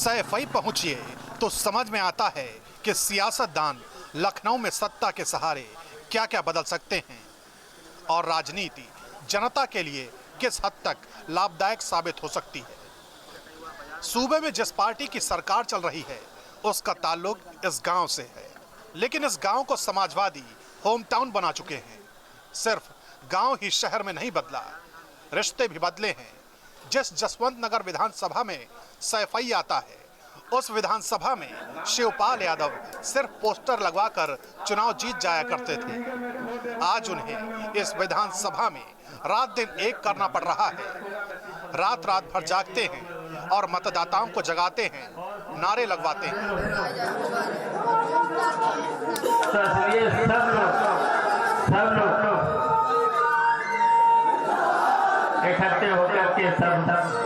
सैफई पहुंचिए तो समझ में आता है कि सियासतदान लखनऊ में सत्ता के सहारे क्या क्या बदल सकते हैं और राजनीति जनता के लिए किस हद तक लाभदायक साबित हो सकती है। सूबे में जिस पार्टी की सरकार चल रही है उसका ताल्लुक इस गांव से है, लेकिन इस गांव को समाजवादी होम टाउन बना चुके हैं। सिर्फ गांव ही शहर में नहीं बदला, रिश्ते भी बदले हैं। जिस जसवंत नगर विधानसभा में सैफई आता है उस विधानसभा में शिवपाल यादव सिर्फ पोस्टर लगवाकर चुनाव जीत जाया करते थे। आज उन्हें इस विधानसभा में रात दिन एक करना पड़ रहा है। रात रात भर जागते हैं और मतदाताओं को जगाते हैं, नारे लगवाते हैं। सब लोग इकट्ठे होकर के सब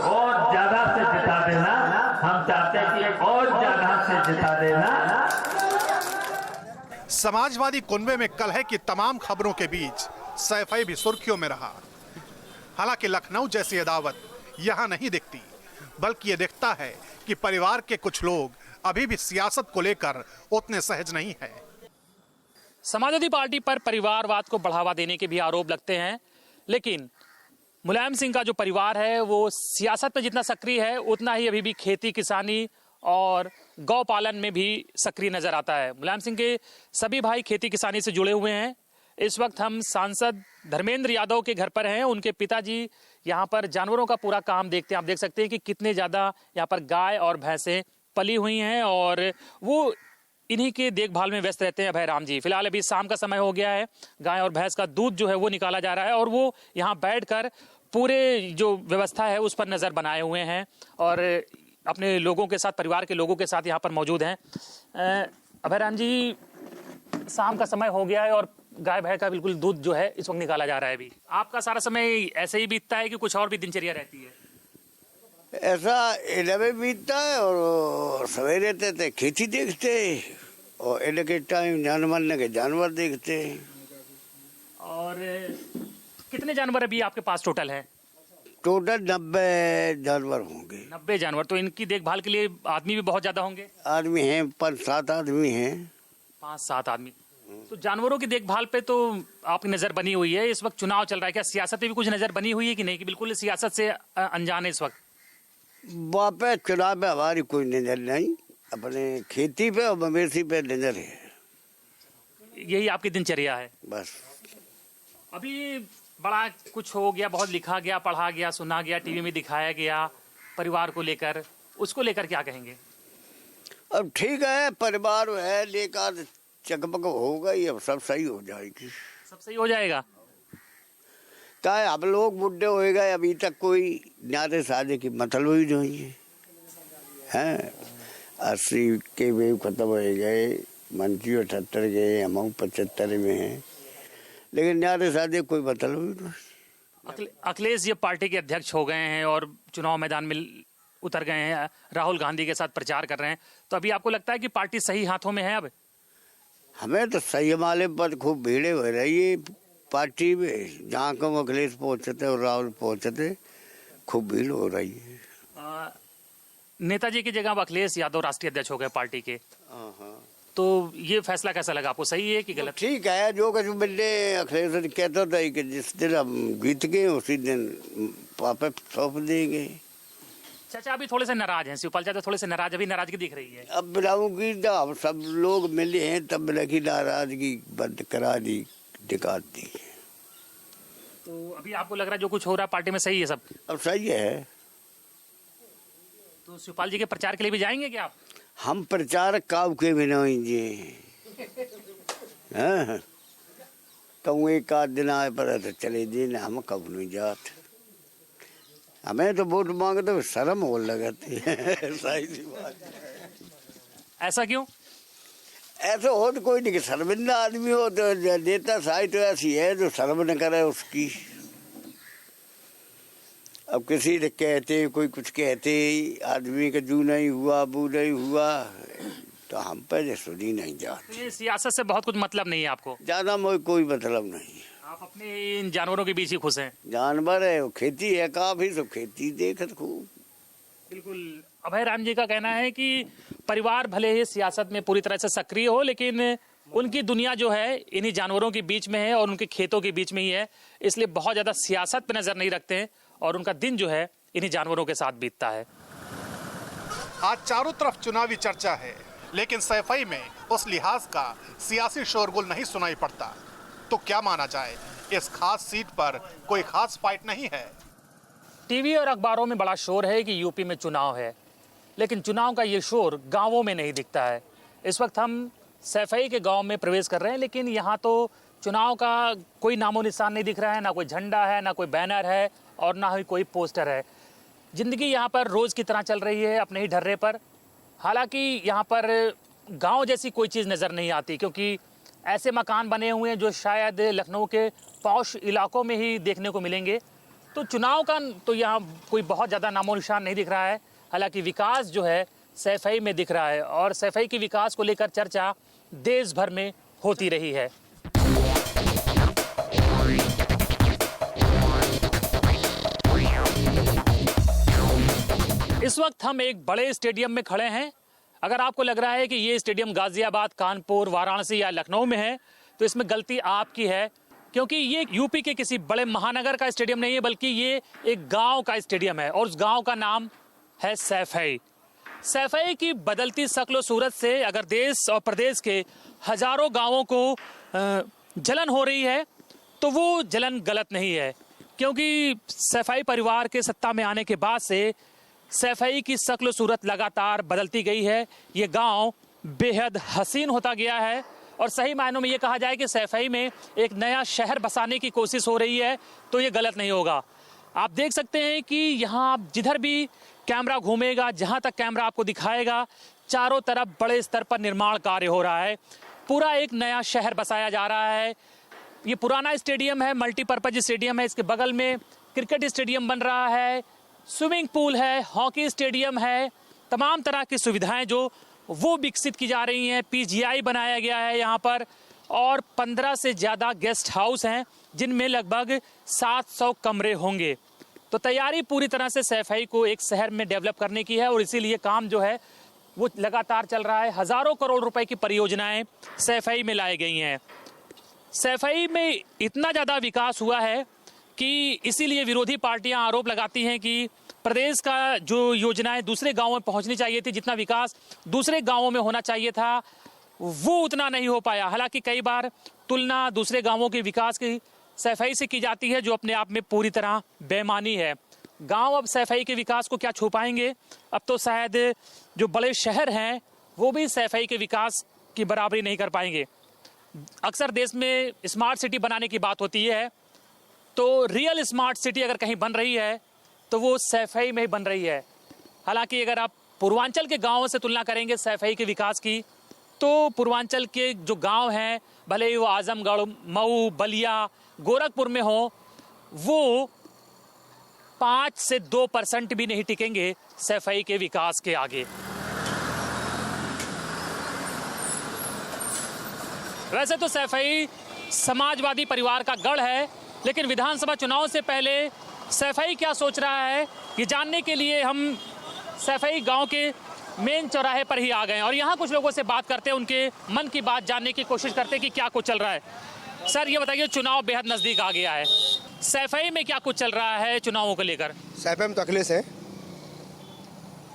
और ज्यादा से जिता देना। हम चाहते हैं कि और ज्यादा से जिता देना। समाजवादी कुनबे में कलह की तमाम खबरों के बीच सैफई भी सुर्खियों में रहा। हालांकि लखनऊ जैसी अदावत यहाँ नहीं दिखती, बल्कि ये दिखता है कि परिवार के कुछ लोग अभी भी सियासत को लेकर उतने सहज नहीं है। समाजवादी पार्टी पर परिवारवाद को बढ़ावा देने के भी आरोप लगते हैं, लेकिन मुलायम सिंह का जो परिवार है वो सियासत में जितना सक्रिय है उतना ही अभी भी खेती किसानी और गौ पालन में भी सक्रिय नजर आता है। मुलायम सिंह के सभी भाई खेती किसानी से जुड़े हुए हैं। इस वक्त हम सांसद धर्मेंद्र यादव के घर पर हैं। उनके पिताजी यहाँ पर जानवरों का पूरा काम देखते हैं। आप देख सकते हैं कि कितने ज़्यादा यहाँ पर गाय और भैंसें पली हुई हैं और वो इन्हीं के देखभाल में व्यस्त रहते हैं। अभय राम जी, फिलहाल अभी शाम का समय हो गया है, गाय और भैंस का दूध जो है वो निकाला जा रहा है और वो यहाँ बैठकर पूरे जो व्यवस्था है उस पर नज़र बनाए हुए हैं और अपने लोगों के साथ, परिवार के लोगों के साथ यहाँ पर मौजूद हैं। अभय राम जी, शाम का समय हो गया है और गाय भैंस का बिल्कुल दूध जो है इस वक्त निकाला जा रहा है। अभी आपका सारा समय ऐसे ही बीतता है कि कुछ और भी दिनचर्या रहती है? ऐसा इन्हें में बीतता है और सवेरे रहते खेती देखते और इन्हें के टाइम जानवर के जानवर देखते। और कितने जानवर अभी आपके पास टोटल है? टोटल 90 जानवर होंगे। 90 जानवर, तो इनकी देखभाल के लिए आदमी भी बहुत ज्यादा होंगे? आदमी हैं 5-7 आदमी हैं। 5-7 आदमी। तो जानवरों की देखभाल पे तो आपकी नजर बनी हुई है। इस वक्त चुनाव चल रहा है, क्या सियासत में भी कुछ नजर बनी हुई है कि नहीं, कि बिल्कुल सियासत से अनजान है इस वक्त? वापस चुनाव पे हमारी कोई नजर नहीं, अपने खेती पे और मवेशी पे नजर है। यही आपकी दिनचर्या है बस। अभी बड़ा कुछ हो गया, बहुत लिखा गया, पढ़ा गया, सुना गया, टीवी में दिखाया गया परिवार को लेकर, उसको लेकर क्या कहेंगे? अब ठीक है, परिवार है लेकर चकपक होगा ही, अब सब सही हो जाएगी। सब सही हो जाएगा? क्या है, अब लोग बुढ़े हो गए, अभी तक कोई न्यारे शादी की मतलब ही नहीं है। 80 के वेव खत्म हो गए, मंत्री 78 गए, हम 75 में हैं, लेकिन न्यारे शादी कोई मतलब ही नहीं। अखिलेश जी पार्टी के अध्यक्ष हो गए हैं और चुनाव मैदान में उतर गए हैं, राहुल गांधी के साथ प्रचार कर रहे हैं, तो अभी आपको लगता है कि पार्टी सही हाथों में है? अब हमें तो सही माले पर खूब भीड़े हो रही है पार्टी में, जहाँ को अखिलेश पहुँचते और राहुल पहुँचते खूब भीड़ हो रही है। नेताजी की जगह अब अखिलेश यादव राष्ट्रीय अध्यक्ष हो गए पार्टी के, तो ये फैसला कैसा लगा आपको, सही है कि गलत? ठीक है, जो कुछ मिलने अखिलेश कहता था कि जिस दिन हम जीत गए उसी दिन वापस सौंप देंगे। चाचा अभी थोड़े से नाराज हैं, शिवपाल चाचा थोड़े से नाराज, अभी नाराजगी दिख रही है। अब बिलाऊंगी जब सब लोग मिले हैं तब लगी नाराजगी बंद करा दी, दिखा दी। तो अभी आपको लग रहा है जो कुछ हो रहा है पार्टी में सही है सब? अब सही है। तो शिवपाल जी के प्रचार के लिए भी जाएंगे क्या आप? हम प्रचार काव के बिना कहूँ एक आध दिन आए पर तो चले दिन, हम कब नहीं जाते। हमें तो वोट मांगे तो शर्म हो लगती है। सही सी बात। ऐसा क्यों? ऐसा हो तो कोई नहीं कि शर्मिंदा आदमी हो तो देता साई तो ऐसी है जो शर्म न करे उसकी। अब किसी ने कहते कोई कुछ कहते, आदमी का जू नहीं हुआ बू नहीं हुआ, तो हम पहले सुनी नहीं जाते। ये सियासत से बहुत कुछ मतलब नहीं है आपको? ज्यादा मुझे कोई मतलब नहीं। आप अपने इन जानवरों के बीच ही खुश हैं? जानवर है, वो खेती है काफी, सब खेती देखत खूब। बिल्कुल अभय राम जी का कहना है कि परिवार भले ही सियासत में पूरी तरह से सक्रिय हो, लेकिन उनकी दुनिया जो है इन्हीं जानवरों के बीच में है और उनके खेतों के बीच में ही है, इसलिए बहुत ज़्यादा सियासत पे नज़र नहीं रखते हैं और उनका दिन जो है इन्हीं जानवरों के साथ बीतता है। आज चारों तरफ चुनावी चर्चा है, लेकिन सैफई में उस लिहाज का सियासी शोरगुल नहीं सुनाई पड़ता। तो क्या माना जाए, इस खास सीट पर कोई खास फाइट नहीं है। टीवी और अखबारों में बड़ा शोर है कि यूपी में चुनाव है, लेकिन चुनाव का ये शोर गांवों में नहीं दिखता है। इस वक्त हम सैफई के गांव में प्रवेश कर रहे हैं, लेकिन यहाँ तो चुनाव का कोई नामो निशान नहीं दिख रहा है, ना कोई झंडा है, ना कोई बैनर है और ना ही कोई पोस्टर है। ज़िंदगी यहाँ पर रोज़ की तरह चल रही है अपने ही ढर्रे पर। हालांकि यहाँ पर गांव जैसी कोई चीज़ नज़र नहीं आती, क्योंकि ऐसे मकान बने हुए हैं जो शायद लखनऊ के पॉश इलाकों में ही देखने को मिलेंगे। तो चुनाव का तो यहाँ कोई बहुत ज़्यादा नामो निशान नहीं दिख रहा है। हालांकि विकास जो है सैफई में दिख रहा है और सैफई के विकास को लेकर चर्चा देश भर में होती रही है। इस वक्त हम एक बड़े स्टेडियम में खड़े हैं। अगर आपको लग रहा है कि ये स्टेडियम गाजियाबाद, कानपुर, वाराणसी या लखनऊ में है, तो इसमें गलती आपकी है, क्योंकि ये यूपी के किसी बड़े महानगर का स्टेडियम नहीं है, बल्कि ये एक गांव का स्टेडियम है और उस गांव का नाम है सैफई। सैफई की बदलती शक्ल सूरत से अगर देश और प्रदेश के हजारों गांवों को जलन हो रही है, तो वो जलन गलत नहीं है, क्योंकि सैफई परिवार के सत्ता में आने के बाद से सैफई की शक्ल सूरत लगातार बदलती गई है। ये गांव बेहद हसीन होता गया है और सही मायनों में ये कहा जाए कि सैफई में एक नया शहर बसाने की कोशिश हो रही है, तो ये गलत नहीं होगा। आप देख सकते हैं कि यहाँ आप जिधर भी कैमरा घूमेगा, जहाँ तक कैमरा आपको दिखाएगा, चारों तरफ बड़े स्तर पर निर्माण कार्य हो रहा है। पूरा एक नया शहर बसाया जा रहा है। ये पुराना स्टेडियम है, मल्टीपर्पज स्टेडियम है। इसके बगल में क्रिकेट स्टेडियम बन रहा है, स्विमिंग पूल है, हॉकी स्टेडियम है, तमाम तरह की सुविधाएं जो वो विकसित की जा रही हैं। पीजीआई बनाया गया है यहाँ पर और 15 से ज़्यादा गेस्ट हाउस हैं, जिनमें लगभग 700 कमरे होंगे। तो तैयारी पूरी तरह से सैफई को एक शहर में डेवलप करने की है और इसीलिए काम जो है वो लगातार चल रहा है। हज़ारों करोड़ रुपए की परियोजनाएं सैफई में लाई गई हैं। सैफई में इतना ज़्यादा विकास हुआ है कि इसीलिए विरोधी पार्टियां आरोप लगाती हैं कि प्रदेश का जो योजनाएं दूसरे गांवों में पहुंचनी चाहिए थी, जितना विकास दूसरे गांवों में होना चाहिए था, वो उतना नहीं हो पाया। हालांकि कई बार तुलना दूसरे गांवों के विकास की सैफई से की जाती है, जो अपने आप में पूरी तरह बेईमानी है। गांव अब सैफई के विकास को क्या छू पाएंगे? अब तो शायद जो बड़े शहर हैं वो भी सैफई के विकास की बराबरी नहीं कर पाएंगे। अक्सर देश में स्मार्ट सिटी बनाने की बात होती है, तो रियल स्मार्ट सिटी अगर कहीं बन रही है तो वो सैफई में ही बन रही है। हालांकि अगर आप पूर्वांचल के गांवों से तुलना करेंगे सैफई के विकास की, तो पूर्वांचल के जो गांव हैं, भले ही वो आजमगढ़, मऊ, बलिया, गोरखपुर में हो, वो 5 से 2% भी नहीं टिकेंगे सैफई के विकास के आगे। वैसे तो सैफई समाजवादी परिवार का गढ़ है, लेकिन विधानसभा चुनाव से पहले सैफई क्या सोच रहा है, ये जानने के लिए हम सैफई गांव के मेन चौराहे पर ही आ गए और यहाँ कुछ लोगों से बात करते हैं, उनके मन की बात जानने की कोशिश करते हैं कि क्या कुछ चल रहा है। सर, ये बताइए, चुनाव बेहद नज़दीक आ गया है, सैफई में क्या कुछ चल रहा है चुनावों को लेकर? सैफई में तो अखिलेश है,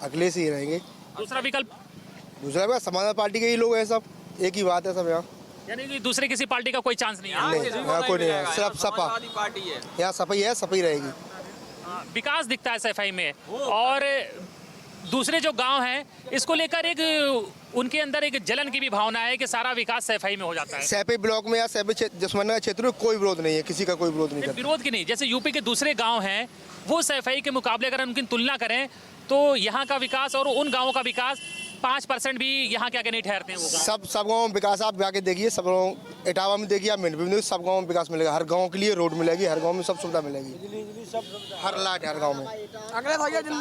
अखिलेश ही रहेंगे। दूसरा विकल्प? दूसरा भी समाजवादी पार्टी के ही लोग हैं, सब एक ही बात है सब यहाँ। यानी कि दूसरे किसी पार्टी का कोई चांस नहीं है? यहाँ कोई नहीं है, सिर्फ सपा पार्टी है, यहाँ सपा ही है, सपा ही रहेगी। विकास दिखता है सैफई में और दूसरे जो गांव हैं इसको लेकर एक उनके अंदर एक जलन की भी भावना है कि सारा विकास सैफई में हो जाता है। सैफई ब्लॉक में या सैफई जसमंडा क्षेत्र में कोई विरोध नहीं है, किसी का कोई विरोध नहीं करता। विरोध की नहीं, जैसे यूपी के दूसरे गांव हैं वो सैफई के मुकाबले अगर उनकी तुलना करें तो यहाँ का विकास और उन गाँवों का विकास 5% भी यहाँ क्या नहीं ठहरते हैं वो गाँव? सब गाँव में विकास आप जाके देखिए, सब गाँव इटावा में देखिए, आप मिनट में देखिए, सब गाँव में विकास मिलेगा। हर गाँव के लिए रोड मिलेगी, हर गाँव में सब सुविधा मिलेगी, हर लाइट हर गाँव में।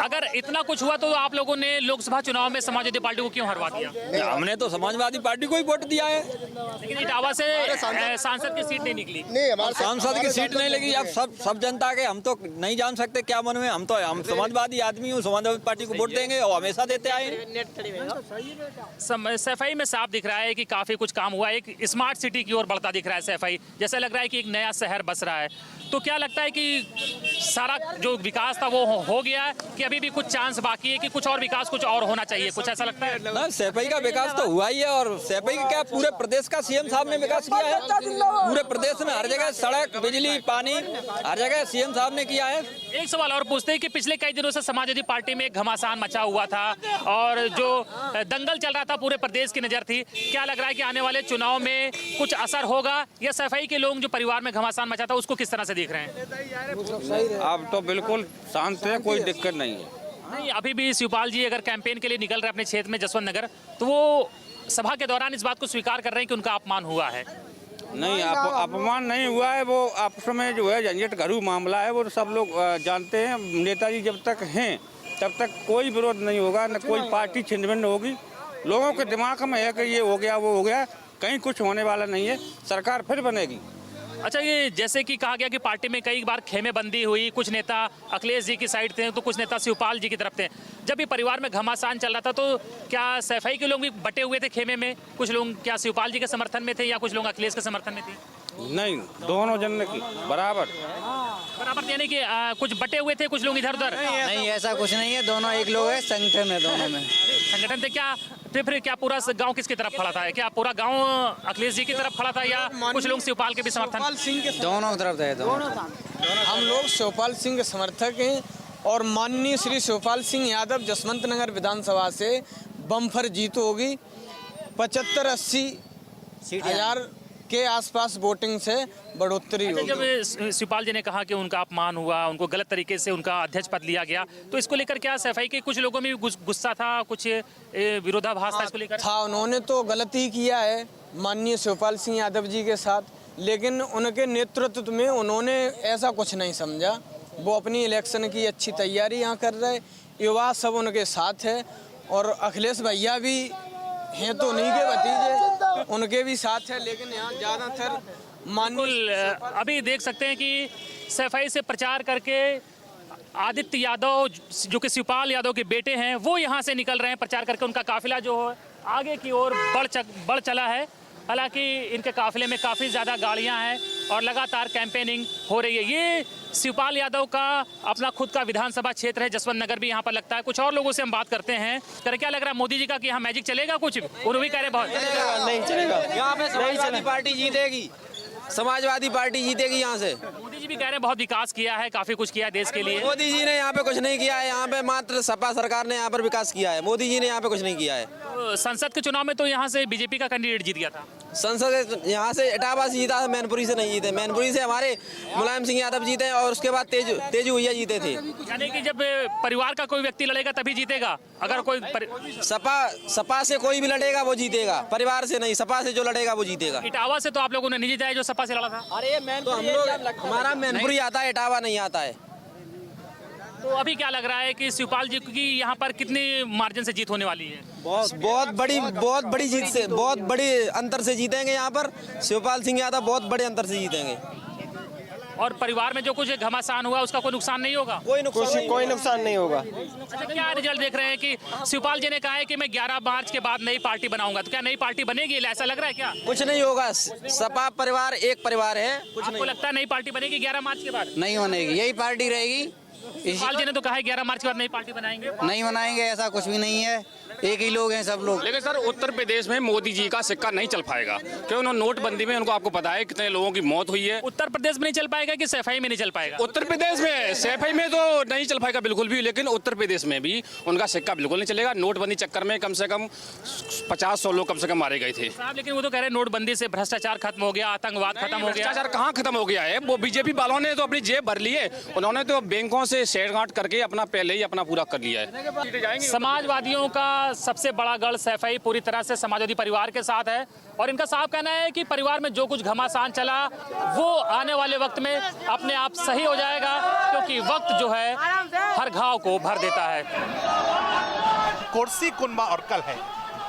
अगर इतना कुछ हुआ तो आप लोगों ने लोकसभा चुनाव में समाजवादी पार्टी को क्यों हरवा दिया? हमने तो समाजवादी पार्टी को ही वोट दिया है। लेकिन इटावा से सांसद की सीट नहीं निकली। नहीं, हमारे सांसद की सीट नहीं लगी। अब सब जनता के हम तो नहीं जान सकते क्या मन में। हम समाजवादी आदमी हूँ, समाजवादी पार्टी को वोट देंगे और हमेशा देते आए हैं। सफाई में साफ दिख रहा है कि काफी कुछ काम हुआ है, एक स्मार्ट सिटी की ओर बढ़ता दिख रहा है सफाई। जैसा लग रहा है कि एक नया शहर बस रहा है। तो क्या लगता है कि सारा जो विकास था वो हो गया है कि अभी भी कुछ चांस बाकी है कि कुछ और विकास कुछ और होना चाहिए? कुछ ऐसा लगता है ना, सफाई का विकास तो हुआ ही है। और सफाई का क्या पूरे प्रदेश का सीएम साहब ने विकास किया है। पूरे प्रदेश में हर जगह सड़क, बिजली, पानी हर जगह सीएम साहब ने किया है। एक सवाल और पूछते हैं कि पिछले कई दिनों से समाजवादी पार्टी में एक घमासान मचा हुआ था और जो दंगल चल रहा था पूरे प्रदेश की नजर थी। क्या लग रहा है कि आने वाले चुनाव में कुछ असर होगा या सफाई के लोग जो परिवार में घमासान मचा था उसको किस तरह से देख रहे हैं? अब तो बिल्कुल शांत है, कोई दिक्कत नहीं है। नहीं, अभी भी शिवपाल जी अगर कैंपेन के लिए निकल रहे अपने क्षेत्र में जसवंत नगर, तो वो सभा के दौरान इस बात को स्वीकार कर रहे हैं कि उनका अपमान हुआ है। नहीं, अपमान नहीं हुआ है। वो आपस में जो है झंझट घरू मामला है, वो सब लोग जानते हैं। नेताजी जब तक हैं तब तक कोई विरोध नहीं होगा, न कोई पार्टी छिन्न भिन्न होगी। लोगों के दिमाग में है कि ये हो गया वो हो गया, कहीं कुछ होने वाला नहीं है। सरकार फिर बनेगी। अच्छा, ये जैसे कि कहा गया कि पार्टी में कई बार खेमेबंदी हुई, कुछ नेता अखिलेश जी की साइड थे तो कुछ नेता शिवपाल जी की तरफ थे। जब ये परिवार में घमासान चल रहा था तो क्या सफाई के लोग भी बटे हुए थे खेमे में? कुछ लोग क्या शिवपाल जी के समर्थन में थे या कुछ लोग अखिलेश के समर्थन में थे? नहीं, दोनों जन की बराबर यानी कि कुछ बटे हुए थे, कुछ लोग इधर उधर? नहीं, ऐसा कुछ नहीं है। दोनों एक लोग है, संगठन है दोनों में। संगठन थे क्या? फिर क्या पूरा गांव किसकी तरफ खड़ा था? क्या पूरा गांव अखिलेश जी की तरफ खड़ा था या कुछ लोग शिवपाल के भी समर्थन? दोनों तरफ है। हम लोग शिवपाल सिंह के समर्थक हैं और माननीय श्री शिवपाल सिंह यादव जसवंत नगर विधानसभा से बम्फर जीत होगी। 75-80 हजार के आसपास वोटिंग से बढ़ोतरी होगी। जब शिवपाल जी ने कहा कि उनका अपमान हुआ, उनको गलत तरीके से उनका अध्यक्ष पद लिया गया, तो इसको लेकर क्या सफाई के कुछ लोगों में भी गुस्सा था, कुछ विरोधाभास था इसको लेकर? था, उन्होंने तो गलती किया है माननीय शिवपाल सिंह यादव जी के साथ, लेकिन उनके नेतृत्व में उन्होंने ऐसा कुछ नहीं समझा। वो अपनी इलेक्शन की अच्छी तैयारी यहाँ कर रहे, युवा सब उनके साथ है और अखिलेश भैया भी हैं तो उन्हीं के भतीजे, उनके भी साथ है। लेकिन यहाँ ज़्यादातर अभी देख सकते हैं कि सफाई से प्रचार करके आदित्य यादव जो कि शिवपाल यादव के बेटे हैं वो यहाँ से निकल रहे हैं प्रचार करके। उनका काफिला जो है आगे की ओर बढ़ चला है। हालांकि इनके काफिले में काफ़ी ज़्यादा गाड़ियां हैं और लगातार कैंपेनिंग हो रही है। ये शिवपाल यादव का अपना खुद का विधानसभा क्षेत्र है, जसवंत नगर भी यहाँ पर लगता है। कुछ और लोगों से हम बात करते हैं। क्या लग रहा है मोदी जी का कि यहाँ मैजिक चलेगा? कुछ वो भी कह रहे बहुत नहीं चलेगा। यहाँ पे समाजवादी पार्टी जीतेगी, समाजवादी पार्टी जीतेगी यहाँ से। मोदी जी भी कह रहे हैं बहुत विकास किया है, काफी कुछ किया है देश के लिए। मोदी जी ने यहाँ पे कुछ नहीं किया है। यहाँ पे मात्र सपा सरकार ने यहाँ पर विकास किया है। मोदी जी ने यहाँ पे कुछ नहीं किया है। तो संसद के चुनाव में तो यहाँ से बीजेपी का कैंडिडेट जीत गया था। संसद यहाँ से इटावा से जीता, मैनपुरी से नहीं जीते। मैनपुरी से हमारे मुलायम सिंह यादव जीते और उसके बाद तेजू भैया जीते थे। यानी कि जब परिवार का कोई व्यक्ति लड़ेगा तभी जीतेगा। अगर कोई सपा से कोई भी लड़ेगा वो जीतेगा, परिवार से नहीं। सपा से जो लड़ेगा वो जीतेगा। इटावा से तो आप लोगों ने नहीं जीता है जो सपा से लड़ा था। अरे तो हम लोग, हमारा मैनपुरी आता है, इटावा नहीं आता है। तो अभी क्या लग रहा है कि शिवपाल जी की यहाँ पर कितनी मार्जिन से जीत होने वाली है? बहुत बड़ी जीत से, बहुत बड़ी अंतर से जीतेंगे यहाँ पर। शिवपाल सिंह यादव बहुत बड़े अंतर से जीतेंगे। और परिवार में जो कुछ घमासान हुआ उसका कोई नुकसान नहीं होगा? कोई नुकसान नहीं होगा। अच्छा, क्या रिजल्ट देख रहे हैं कि शिवपाल जी ने कहा है कि मैं 11 मार्च के बाद नई पार्टी बनाऊंगा, तो क्या नई पार्टी बनेगी? ऐसा लग रहा है क्या? कुछ नहीं होगा। सपा परिवार एक परिवार है। कुछ आपको लगता है नई पार्टी बनेगी 11 मार्च के बाद? नहीं बनेगी, यही पार्टी रहेगी। शिवपाल जी ने तो कहा है 11 मार्च के बाद नई पार्टी बनाएंगे। नहीं बनाएंगे, ऐसा कुछ भी नहीं है। एक ही लोग हैं सब लोग। लेकिन सर उत्तर प्रदेश में मोदी जी का सिक्का नहीं चल पाएगा क्योंकि उन्होंने नोटबंदी में, उनको आपको पता है कितने लोगों की मौत हुई है। उत्तर प्रदेश में नहीं चल पाएगा कि सफाई में नहीं चल पाएगा? उत्तर प्रदेश में सफाई में तो नहीं चल पाएगा बिल्कुल भी, लेकिन उत्तर प्रदेश में भी उनका सिक्का बिल्कुल नहीं चलेगा। नोटबंदी चक्कर में कम से कम 50-100 लोग कम से कम मारे गए थे। लेकिन वो तो कह रहे हैं नोटबंदी से भ्रष्टाचार खत्म हो गया, आतंकवाद खत्म हो गया। भ्रष्टाचार कहाँ खत्म हो गया है? वो बीजेपी वालों ने तो अपनी जेब भर ली है। उन्होंने तो बैंकों से शेयर गांठ करके अपना पहले ही अपना पूरा कर लिया है। समाजवादियों का सबसे बड़ा गढ़ सैफई पूरी तरह से समाजवादी परिवार के साथ है और इनका साफ कहना है कि परिवार में जो कुछ घमासान चला वो आने वाले वक्त में अपने आप सही हो जाएगा, क्योंकि वक्त जो है हर घाव को भर देता है। कुर्सी कुनबा और कल है,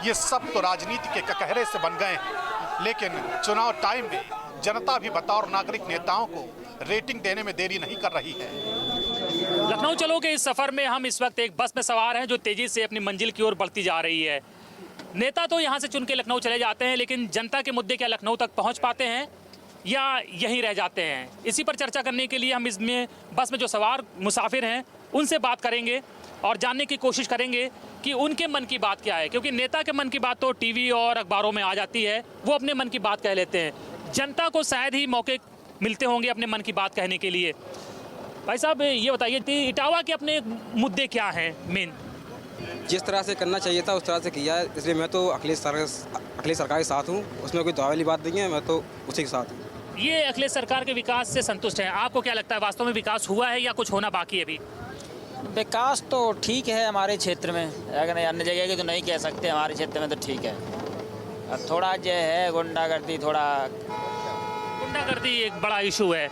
ये सब तो राजनीति के ककहरे से बन गए हैं, लेकिन चुनाव टाइम में जनता भी बतौर नागरिक नेताओं को रेटिंग देने में देरी नहीं कर रही है। लखनऊ चलो के इस सफर में हम इस वक्त एक बस में सवार हैं जो तेजी से अपनी मंजिल की ओर बढ़ती जा रही है। नेता तो यहाँ से चुन के लखनऊ चले जाते हैं, लेकिन जनता के मुद्दे क्या लखनऊ तक पहुँच पाते हैं या यहीं रह जाते हैं? इसी पर चर्चा करने के लिए हम इसमें बस में जो सवार मुसाफिर हैं उनसे बात करेंगे और जानने की कोशिश करेंगे कि उनके मन की बात क्या है, क्योंकि नेता के मन की बात तो टीवी और अखबारों में आ जाती है, वो अपने मन की बात कह लेते हैं। जनता को शायद ही मौके मिलते होंगे अपने मन की बात कहने के लिए। भाई साहब ये बताइए कि इटावा के अपने मुद्दे क्या हैं मेन? जिस तरह से करना चाहिए था उस तरह से किया है, इसलिए मैं तो अखिलेश सरकार के साथ हूँ। उसमें कोई दावे वाली बात नहीं है, मैं तो उसी के साथ हूँ। ये अखिलेश सरकार के विकास से संतुष्ट हैं? आपको क्या लगता है वास्तव में विकास हुआ है या कुछ होना बाकी है अभी? विकास तो ठीक है हमारे क्षेत्र में, अगर अन्य जगह की तो नहीं कह सकते, हमारे क्षेत्र में तो ठीक है। अब थोड़ा जो है गुंडागर्दी एक बड़ा इशू है।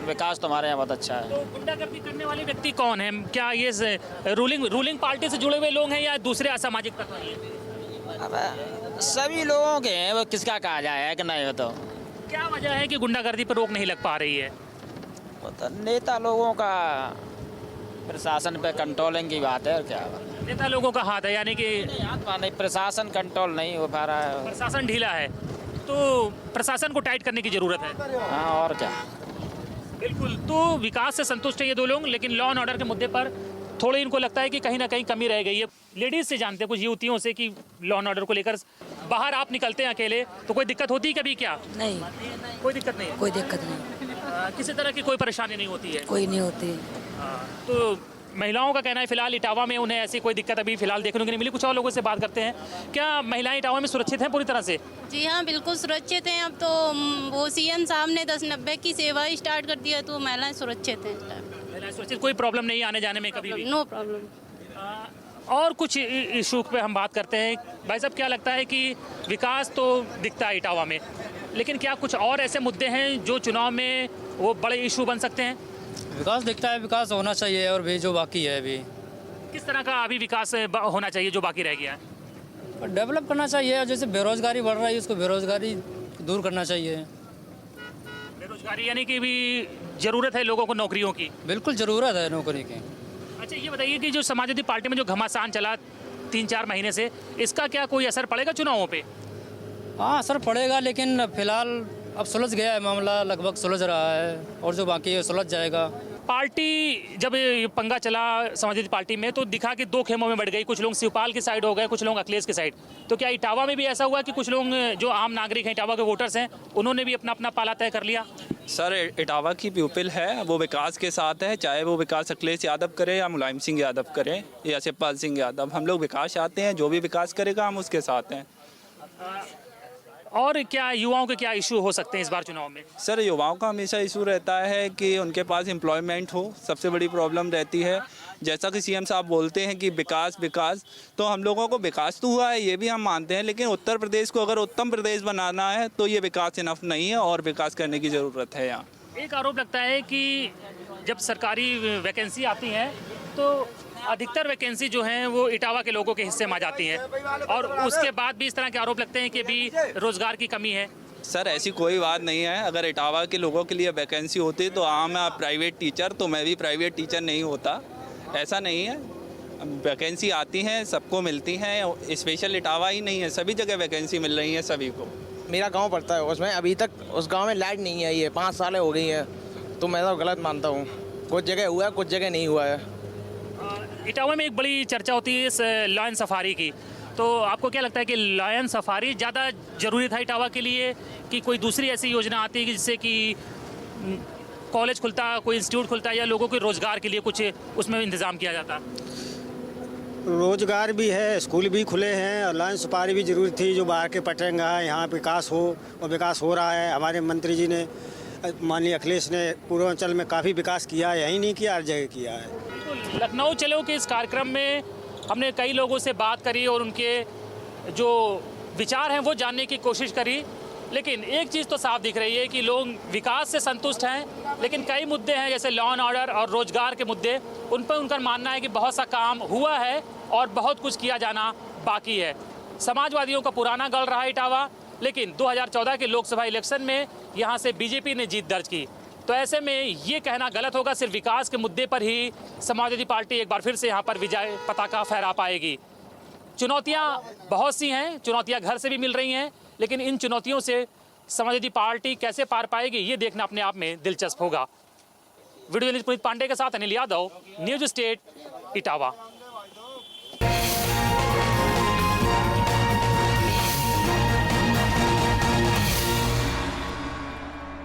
विकास तो हमारे यहाँ बहुत अच्छा है। तो गुंडागर्दी करने वाले व्यक्ति कौन है? क्या ये रूलिंग पार्टी से जुड़े हुए लोग हैं या दूसरे असामाजिक तत्व हैं? अब सभी लोगों के हैं, वो किसका कहा जाए कि नहीं? तो क्या वजह है कि गुंडागर्दी पर रोक नहीं लग पा रही है? वो तो नेता लोगों का प्रशासन पे कंट्रोलिंग की बात है और क्या। नेता लोगों का हाथ है, यानी कि नहीं, प्रशासन कंट्रोल नहीं हो पा रहा है। प्रशासन ढीला है, तो प्रशासन को टाइट करने की जरूरत है। हाँ और क्या, बिल्कुल। तो विकास से संतुष्ट है ये दो लोग, लेकिन लॉ एंड ऑर्डर के मुद्दे पर थोड़ी इनको लगता है कि कहीं ना कहीं कमी रह गई है। लेडीज से जानते हैं, कुछ युवतियों से, कि लॉ एंड ऑर्डर को लेकर बाहर आप निकलते हैं अकेले तो कोई दिक्कत होती है कभी? क्या नहीं, कोई दिक्कत नहीं है? कोई दिक्कत नहीं, किसी तरह की कोई परेशानी नहीं होती है? कोई नहीं होती। तो महिलाओं का कहना है फिलहाल इटावा में उन्हें ऐसी कोई दिक्कत अभी फिलहाल देखने को नहीं मिली। कुछ और लोगों से बात करते हैं। क्या महिलाएं इटावा में सुरक्षित हैं पूरी तरह से? जी हाँ, बिल्कुल सुरक्षित हैं। अब तो वो सीएम साहब ने 1090 की सेवा स्टार्ट कर दिया, तो महिलाएं सुरक्षित हैं। महिलाएं सुरक्षित, कोई प्रॉब्लम नहीं आने जाने में कभी भी? No problem. और कुछ इशू पे हम बात करते हैं। भाई साहब क्या लगता है कि विकास तो दिखता है इटावा में, लेकिन क्या कुछ और ऐसे मुद्दे हैं जो चुनाव में वो बड़े इशू बन सकते हैं? विकास दिखता है, विकास होना चाहिए, और भी जो बाकी है अभी। किस तरह का अभी विकास होना चाहिए जो बाकी रह गया है? डेवलप करना चाहिए। जैसे बेरोजगारी बढ़ रही है, उसको बेरोजगारी दूर करना चाहिए। बेरोजगारी यानी कि भी ज़रूरत है लोगों को नौकरियों की? बिल्कुल ज़रूरत है नौकरी की। अच्छा ये बताइए कि जो समाजवादी पार्टी में जो घमासान चला 3-4 महीने से, इसका क्या कोई असर पड़ेगा चुनावों पे? हाँ असर पड़ेगा, लेकिन फिलहाल अब सुलझ गया है मामला, लगभग सुलझ रहा है, और जो बाकी है सुलझ जाएगा। पार्टी जब ये पंगा चला समाजवादी पार्टी में तो दिखा कि दो खेमों में बढ़ गई, कुछ लोग शिवपाल की साइड हो गए, कुछ लोग अखिलेश की साइड। तो क्या इटावा में भी ऐसा हुआ कि कुछ लोग जो आम नागरिक हैं, इटावा के वोटर्स हैं, उन्होंने भी अपना अपना पाला तय कर लिया? सर इटावा की पीपल है, वो विकास के साथ है, चाहे वो विकास अखिलेश यादव करे या मुलायम सिंह यादव करे या शिवपाल सिंह यादव। हम लोग विकास चाहते हैं, जो भी विकास करेगा हम उसके साथ हैं। और क्या युवाओं के क्या इशू हो सकते हैं इस बार चुनाव में? सर युवाओं का हमेशा इशू रहता है कि उनके पास एम्प्लॉयमेंट हो, सबसे बड़ी प्रॉब्लम रहती है। जैसा कि सीएम साहब बोलते हैं कि विकास विकास, तो हम लोगों को विकास तो हुआ है ये भी हम मानते हैं, लेकिन उत्तर प्रदेश को अगर उत्तम प्रदेश बनाना है तो ये विकास इनफ नहीं है और विकास करने की ज़रूरत है। यहाँ एक आरोप लगता है कि जब सरकारी वैकेंसी आती है तो अधिकतर वैकेंसी जो हैं वो इटावा के लोगों के हिस्से में आ जाती हैं, और उसके बाद भी इस तरह के आरोप लगते हैं कि भी रोजगार की कमी है। सर ऐसी कोई बात नहीं है, अगर इटावा के लोगों के लिए वैकेंसी होती तो मैं प्राइवेट टीचर, तो मैं भी प्राइवेट टीचर नहीं होता, ऐसा नहीं है। वैकेंसी आती हैं, सबको मिलती हैं, स्पेशल इटावा ही नहीं है, सभी जगह वैकेंसी मिल रही है सभी को। मेरा गाँव पड़ता है उसमें, अभी तक उस गाँव में लाइट नहीं आई है, 5 साल हो गई है, तो मैं तो गलत मानता हूँ। कुछ जगह हुआ है, कुछ जगह नहीं हुआ है। इटावा में एक बड़ी चर्चा होती है इस लायन सफारी की, तो आपको क्या लगता है कि लायन सफारी ज़्यादा ज़रूरी था इटावा के लिए, कि कोई दूसरी ऐसी योजना आती है जिससे कि कॉलेज खुलता, कोई इंस्टीट्यूट खुलता, या लोगों के रोज़गार के लिए कुछ उसमें इंतज़ाम किया जाता? रोज़गार भी है, स्कूल भी खुले हैं, और लायन सफारी भी ज़रूरी थी। जो बाहर के पटरंगा है, यहाँ विकास हो, और विकास हो रहा है। हमारे मंत्री जी ने, माननीय अखिलेश ने पूर्वांचल में काफ़ी विकास किया है, यही नहीं किया, हर जगह किया है। लखनऊ चलो के इस कार्यक्रम में हमने कई लोगों से बात करी और उनके जो विचार हैं वो जानने की कोशिश करी, लेकिन एक चीज़ तो साफ दिख रही है कि लोग विकास से संतुष्ट हैं, लेकिन कई मुद्दे हैं जैसे लॉ एंड ऑर्डर और रोजगार के मुद्दे, उन पर उनका मानना है कि बहुत सा काम हुआ है और बहुत कुछ किया जाना बाकी है। समाजवादियों का पुराना गढ़ रहा इटावा, लेकिन 2014 के लोकसभा इलेक्शन में यहाँ से बीजेपी ने जीत दर्ज की। तो ऐसे में ये कहना गलत होगा सिर्फ विकास के मुद्दे पर ही समाजवादी पार्टी एक बार फिर से यहाँ पर विजय पताका फहरा पाएगी। चुनौतियाँ बहुत सी हैं, चुनौतियाँ घर से भी मिल रही हैं, लेकिन इन चुनौतियों से समाजवादी पार्टी कैसे पार पाएगी ये देखना अपने आप में दिलचस्प होगा। वीडियो जर्नलिस्ट पुनीत पांडे के साथ अनिल यादव, न्यूज स्टेट, इटावा।